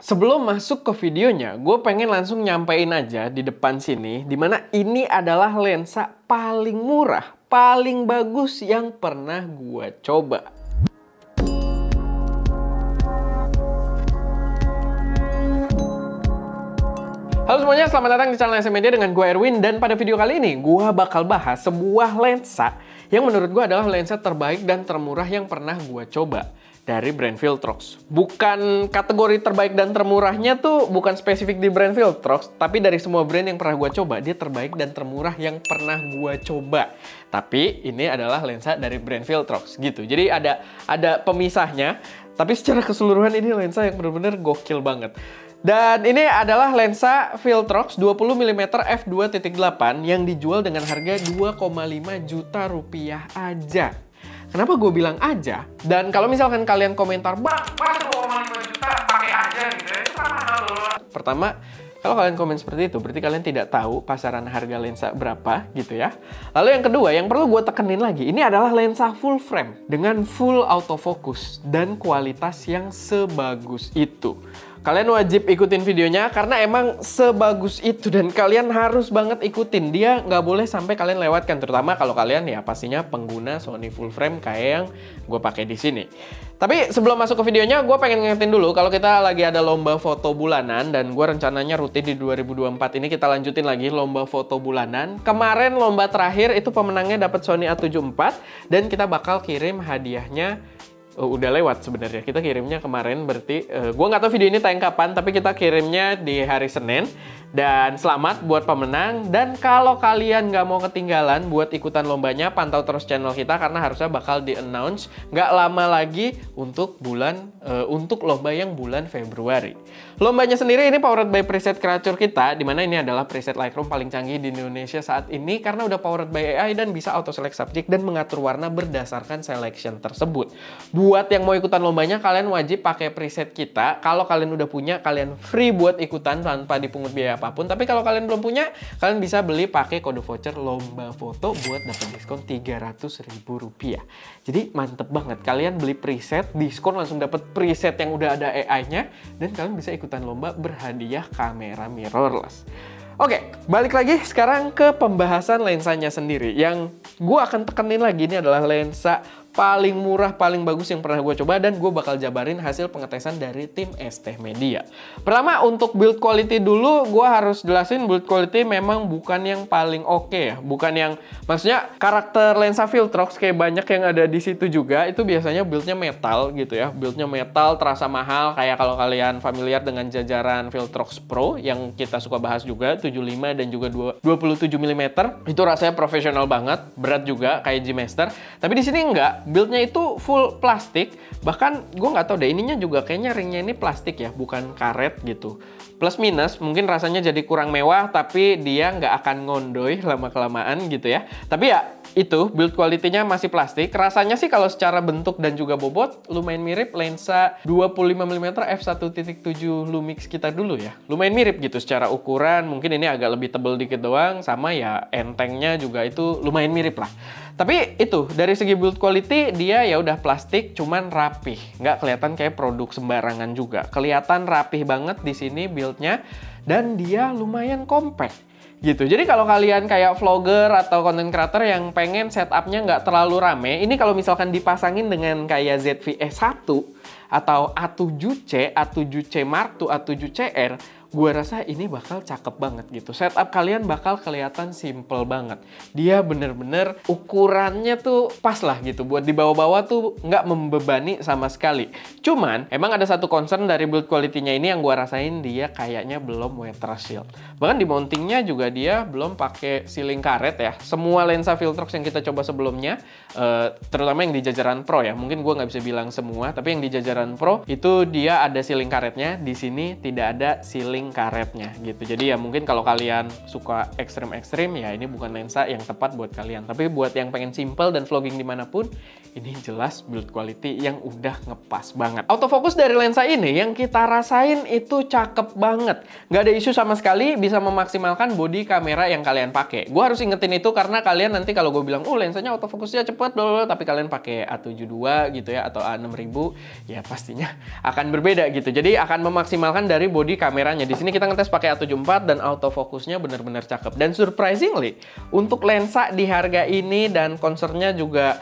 Sebelum masuk ke videonya, gue pengen langsung nyampein aja di depan sini, dimana ini adalah lensa paling murah, paling bagus yang pernah gue coba. Halo semuanya, selamat datang di channel SM Media dengan gue Erwin. Dan pada video kali ini, gue bakal bahas sebuah lensa yang menurut gue adalah lensa terbaik dan termurah yang pernah gue coba dari brand Viltrox. Bukan kategori terbaik dan termurahnya tuh bukan spesifik di brand Viltrox, tapi dari semua brand yang pernah gue coba, dia terbaik dan termurah yang pernah gue coba. Tapi ini adalah lensa dari brand Viltrox gitu. Jadi ada pemisahnya, tapi secara keseluruhan ini lensa yang benar-benar gokil banget. Dan ini adalah lensa Viltrox 20mm f2.8 yang dijual dengan harga 2,5 juta rupiah aja. Kenapa gue bilang aja? Dan kalau misalkan kalian komentar, "Bang, masa 2,5 juta pakai aja gitu ya? Itu kan mahal loh." Pertama, kalau kalian komen seperti itu, berarti kalian tidak tahu pasaran harga lensa berapa gitu ya. Lalu yang kedua, yang perlu gue tekenin lagi, ini adalah lensa full frame dengan full autofocus dan kualitas yang sebagus itu. Kalian wajib ikutin videonya karena emang sebagus itu dan kalian harus banget ikutin. Dia nggak boleh sampai kalian lewatkan, terutama kalau kalian ya pastinya pengguna Sony full frame kayak yang gue pakai di sini. Tapi sebelum masuk ke videonya, gue pengen ngingetin dulu kalau kita lagi ada lomba foto bulanan dan gue rencananya rutin di 2024 ini kita lanjutin lagi lomba foto bulanan. Kemarin lomba terakhir itu pemenangnya dapat Sony A74 dan kita bakal kirim hadiahnya. Udah lewat sebenarnya, kita kirimnya kemarin, berarti gue nggak tahu video ini tayang kapan, tapi kita kirimnya di hari Senin. Dan selamat buat pemenang. Dan kalau kalian nggak mau ketinggalan buat ikutan lombanya, pantau terus channel kita karena harusnya bakal di-announce nggak lama lagi untuk lomba yang bulan Februari. Lombanya sendiri ini powered by preset creature kita, dimana ini adalah preset Lightroom paling canggih di Indonesia saat ini karena udah powered by AI dan bisa auto select subject dan mengatur warna berdasarkan selection tersebut. Buat yang mau ikutan lombanya, kalian wajib pakai preset kita. Kalau kalian udah punya, kalian free buat ikutan tanpa dipungut biaya apapun. Tapi kalau kalian belum punya, kalian bisa beli pakai kode voucher lomba foto buat dapat diskon Rp300.000. Jadi mantep banget. Kalian beli preset, diskon langsung dapat preset yang udah ada AI-nya, dan kalian bisa ikutan lomba berhadiah kamera mirrorless. Oke, balik lagi sekarang ke pembahasan lensanya sendiri. Yang gue akan tekenin lagi ini adalah lensa paling murah, paling bagus yang pernah gue coba, dan gue bakal jabarin hasil pengetesan dari tim ST Media. Pertama, untuk build quality dulu, gue harus jelasin build quality memang bukan yang paling oke ya. Bukan yang, maksudnya karakter lensa Viltrox kayak banyak yang ada di situ juga, itu biasanya buildnya metal gitu ya. Buildnya metal, terasa mahal, kayak kalau kalian familiar dengan jajaran Viltrox Pro, yang kita suka bahas juga, 75 dan juga 27mm, itu rasanya profesional banget, berat juga, kayak G-Master. Tapi di sini enggak. Buildnya itu full plastik, bahkan gue nggak tahu deh, ininya juga kayaknya ringnya ini plastik ya, bukan karet gitu. Plus minus, mungkin rasanya jadi kurang mewah, tapi dia nggak akan ngondoy lama-kelamaan gitu ya. Tapi ya, itu build quality-nya masih plastik. Rasanya sih kalau secara bentuk dan juga bobot, lumayan mirip lensa 25mm f1.7 Lumix kita dulu ya. Lumayan mirip gitu secara ukuran, mungkin ini agak lebih tebal dikit doang, sama ya entengnya juga itu lumayan mirip lah. Tapi itu, dari segi build quality, dia ya udah plastik, cuman rapih. Nggak kelihatan kayak produk sembarangan juga. Kelihatan rapih banget di sini build-nya, dan dia lumayan compact gitu. Jadi kalau kalian kayak vlogger atau content creator yang pengen setupnya nggak terlalu rame, ini kalau misalkan dipasangin dengan kayak ZV-E1 atau A7C, A7C Mark II, A7CR, gue rasa ini bakal cakep banget gitu. Setup kalian bakal kelihatan simple banget. Dia bener-bener ukurannya tuh pas lah gitu. Buat dibawa-bawa tuh nggak membebani sama sekali. Cuman, emang ada satu concern dari build quality-nya ini yang gue rasain, dia kayaknya belum weather shield. Bahkan di mountingnya juga dia belum pakai sealing karet ya. Semua lensa Viltrox yang kita coba sebelumnya, terutama yang di jajaran Pro ya. Mungkin gue nggak bisa bilang semua, tapi yang di jajaran Pro itu dia ada sealing karetnya. Di sini tidak ada sealing samping karetnya gitu. Jadi ya mungkin kalau kalian suka ekstrim-ekstrim ya ini bukan lensa yang tepat buat kalian. Tapi buat yang pengen simple dan vlogging dimanapun, ini jelas build quality yang udah ngepas banget. Autofocus dari lensa ini yang kita rasain itu cakep banget. Nggak ada isu sama sekali, bisa memaksimalkan body kamera yang kalian pakai. Gue harus ingetin itu karena kalian nanti kalau gue bilang, lensanya autofocusnya cepet, tapi kalian pakai A72 gitu ya, atau A6000, ya pastinya akan berbeda gitu. Jadi akan memaksimalkan dari body kameranya. Di sini kita ngetes pakai A74 dan autofocusnya bener-bener cakep. Dan surprisingly, untuk lensa di harga ini dan concernnya juga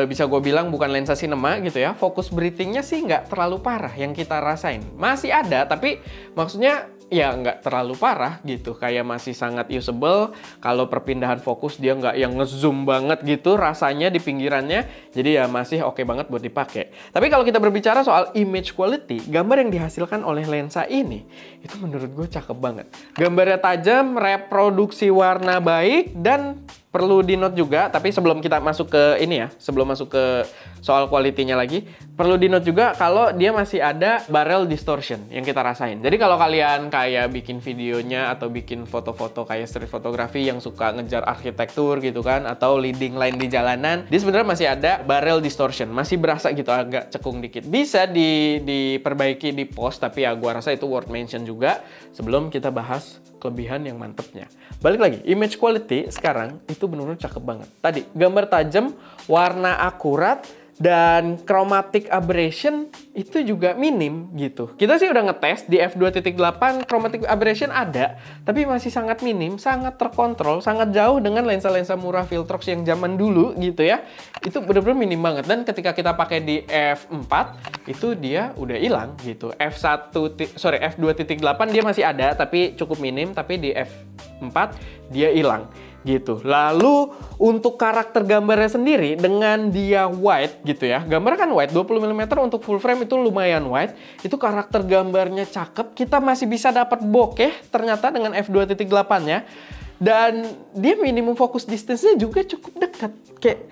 bisa gue bilang bukan lensa cinema gitu ya, fokus breathingnya sih nggak terlalu parah yang kita rasain. Masih ada, tapi maksudnya ya nggak terlalu parah gitu, kayak masih sangat usable. Kalau perpindahan fokus dia nggak yang ngezoom banget gitu rasanya di pinggirannya, jadi ya masih oke banget buat dipakai. Tapi kalau kita berbicara soal image quality, gambar yang dihasilkan oleh lensa ini itu menurut gue cakep banget. Gambarnya tajam, reproduksi warna baik, dan perlu di note juga, tapi sebelum kita masuk ke ini ya, sebelum masuk ke soal quality-nya lagi, perlu di note juga kalau dia masih ada barrel distortion yang kita rasain. Jadi kalau kalian kayak bikin videonya atau bikin foto-foto kayak street photography yang suka ngejar arsitektur gitu kan, atau leading line di jalanan, dia sebenarnya masih ada barrel distortion, masih berasa gitu agak cekung dikit. Bisa diperbaiki di post, tapi ya gua rasa itu worth mention juga sebelum kita bahas kelebihan yang mantepnya. Balik lagi, image quality sekarang itu benar-benar cakep banget. Tadi gambar tajam, warna akurat, dan chromatic aberration itu juga minim gitu. Kita sih udah ngetes di f2.8 chromatic aberration ada, tapi masih sangat minim, sangat terkontrol, sangat jauh dengan lensa-lensa murah Viltrox yang zaman dulu gitu ya. Itu bener-bener minim banget, dan ketika kita pakai di f4 itu dia udah hilang gitu. f2.8 dia masih ada tapi cukup minim, tapi di f4 dia hilang gitu. Lalu untuk karakter gambarnya sendiri dengan dia wide gitu ya. Gambar kan wide 20 mm untuk full frame itu lumayan wide. Itu karakter gambarnya cakep. Kita masih bisa dapat bokeh ternyata dengan f2.8-nya. Dan dia minimum focus distance-nya juga cukup dekat. Kayak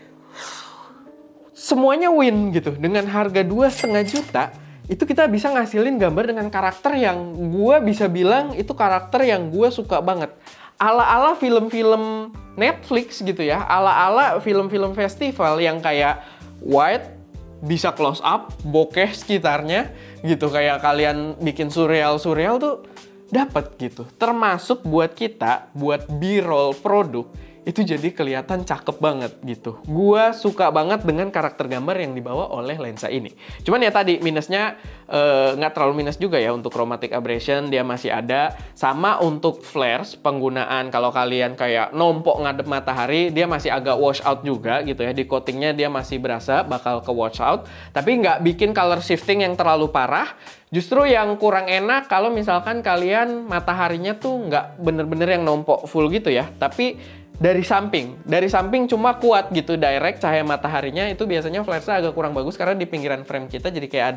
semuanya win gitu. Dengan harga 2,5 juta itu kita bisa ngasilin gambar dengan karakter yang gue bisa bilang itu karakter yang gue suka banget. Ala-ala film-film Netflix gitu ya, ala-ala film-film festival yang kayak wide, bisa close up, bokeh sekitarnya gitu, kayak kalian bikin surreal-surreal tuh dapat gitu. Termasuk buat kita, buat B-roll produk, itu jadi kelihatan cakep banget gitu. Gua suka banget dengan karakter gambar yang dibawa oleh lensa ini. Cuman ya tadi minusnya nggak terlalu minus juga ya untuk chromatic aberration, dia masih ada. Sama untuk flares, penggunaan kalau kalian kayak nompok ngadep matahari, dia masih agak wash out juga gitu ya. Di coatingnya dia masih berasa bakal ke wash out, tapi nggak bikin color shifting yang terlalu parah. Justru yang kurang enak kalau misalkan kalian mataharinya tuh nggak bener-bener yang nompok full gitu ya, tapi dari samping cuma kuat gitu direct cahaya mataharinya. Itu biasanya flashnya agak kurang bagus karena di pinggiran frame kita jadi kayak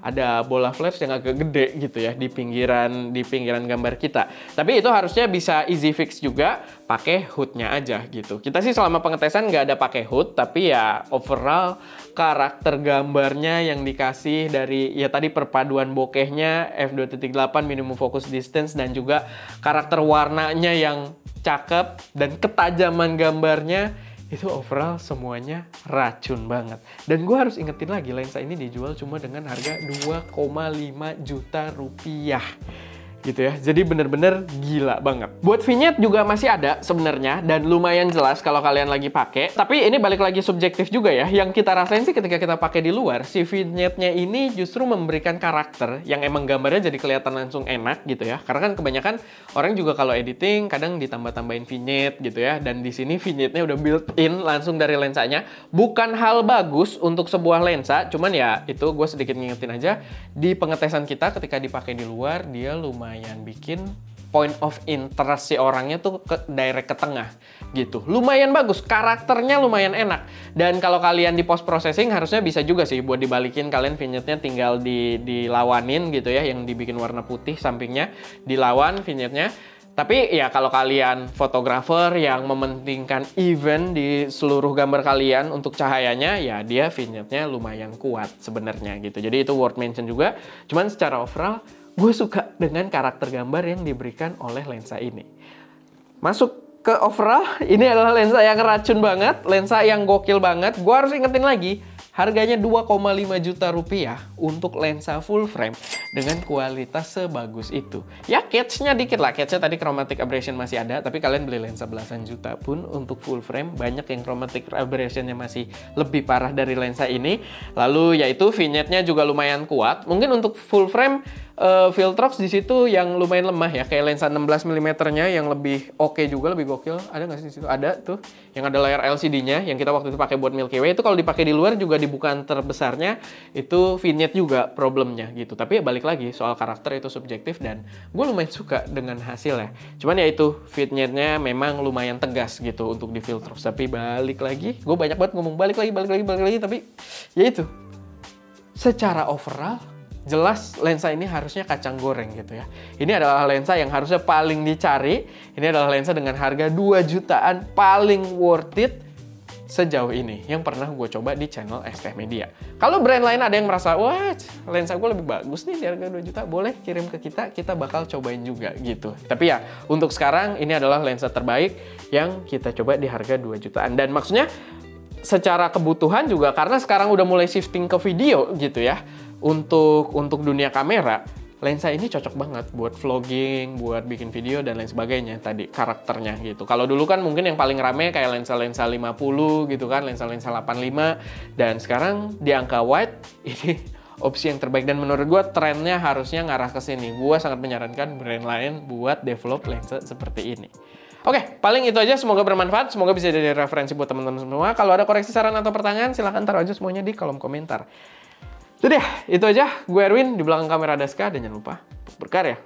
ada bola flash yang agak gede gitu ya di pinggiran gambar kita. Tapi itu harusnya bisa easy fix juga pakai hoodnya aja gitu. Kita sih selama pengetesan nggak ada pakai hood, tapi ya overall karakter gambarnya yang dikasih dari ya tadi perpaduan bokehnya, f2.8 minimum focus distance, dan juga karakter warnanya yang cakep dan ketajaman gambarnya, itu overall semuanya racun banget. Dan gue harus ingetin lagi, lensa ini dijual cuma dengan harga 2,5 juta rupiah gitu ya. Jadi bener-bener gila banget. Buat vignette juga masih ada sebenarnya dan lumayan jelas kalau kalian lagi pakai. Tapi ini balik lagi subjektif juga ya. Yang kita rasain sih ketika kita pakai di luar, si vignette-nya ini justru memberikan karakter yang emang gambarnya jadi kelihatan langsung enak gitu ya. Karena kan kebanyakan orang juga kalau editing kadang ditambah-tambahin vignette gitu ya. Dan di sini vignette-nya udah built-in langsung dari lensanya. Bukan hal bagus untuk sebuah lensa, cuman ya itu gue sedikit ngingetin aja. Di pengetesan kita ketika dipakai di luar, dia lumayan bikin point of interest si orangnya tuh direct ke tengah gitu. Lumayan bagus, karakternya lumayan enak. Dan kalau kalian di post processing harusnya bisa juga sih buat dibalikin, kalian vignette-nya tinggal dilawanin gitu ya, yang dibikin warna putih sampingnya dilawan vignette-nya. Tapi ya kalau kalian fotografer yang mementingkan event di seluruh gambar kalian untuk cahayanya, ya dia vignette-nya lumayan kuat sebenarnya gitu. Jadi itu worth mention juga. Cuman secara overall gue suka dengan karakter gambar yang diberikan oleh lensa ini. Masuk ke overall, ini adalah lensa yang racun banget, lensa yang gokil banget. Gue harus ingetin lagi, harganya 2,5 juta rupiah untuk lensa full frame dengan kualitas sebagus itu. Ya, catch-nya dikit lah. Catch-nya tadi chromatic aberration masih ada, tapi kalian beli lensa belasan juta pun untuk full frame, banyak yang chromatic aberration-nya masih lebih parah dari lensa ini. Lalu yaitu vignette-nya juga lumayan kuat. Mungkin untuk full frame, Viltrox di situ yang lumayan lemah ya, kayak lensa 16 mm-nya yang lebih oke juga, lebih gokil. Ada nggak sih di situ? Ada tuh, yang ada layar LCD-nya yang kita waktu itu pakai buat Milky Way. Itu kalau dipakai di luar juga di bukaan terbesarnya itu vignette juga problemnya gitu. Tapi ya balik lagi, soal karakter itu subjektif dan gue lumayan suka dengan hasilnya. Cuman ya itu, vignette-nya memang lumayan tegas gitu untuk di Viltrox. Tapi balik lagi, gue banyak banget ngomong balik lagi, tapi ya itu. Secara overall, jelas lensa ini harusnya kacang goreng gitu ya. Ini adalah lensa yang harusnya paling dicari. Ini adalah lensa dengan harga 2 jutaan paling worth it sejauh ini yang pernah gue coba di channel ST Media. Kalau brand lain ada yang merasa, wah lensa gue lebih bagus nih di harga 2 juta, boleh kirim ke kita bakal cobain juga gitu. Tapi ya, untuk sekarang ini adalah lensa terbaik yang kita coba di harga 2 jutaan. Dan maksudnya secara kebutuhan juga, karena sekarang udah mulai shifting ke video gitu ya. Untuk dunia kamera, lensa ini cocok banget buat vlogging, buat bikin video, dan lain sebagainya tadi, karakternya gitu. Kalau dulu kan mungkin yang paling rame kayak lensa-lensa 50 gitu kan, lensa-lensa 85, dan sekarang di angka wide, ini opsi yang terbaik. Dan menurut gue trennya harusnya ngarah ke sini. Gue sangat menyarankan brand lain buat develop lensa seperti ini. Oke, paling itu aja. Semoga bermanfaat, semoga bisa jadi referensi buat teman-teman semua. Kalau ada koreksi, saran, atau pertanyaan, silahkan taruh aja semuanya di kolom komentar. Itu aja. Gue Erwin, di belakang kamera Daska, dan jangan lupa berkarya.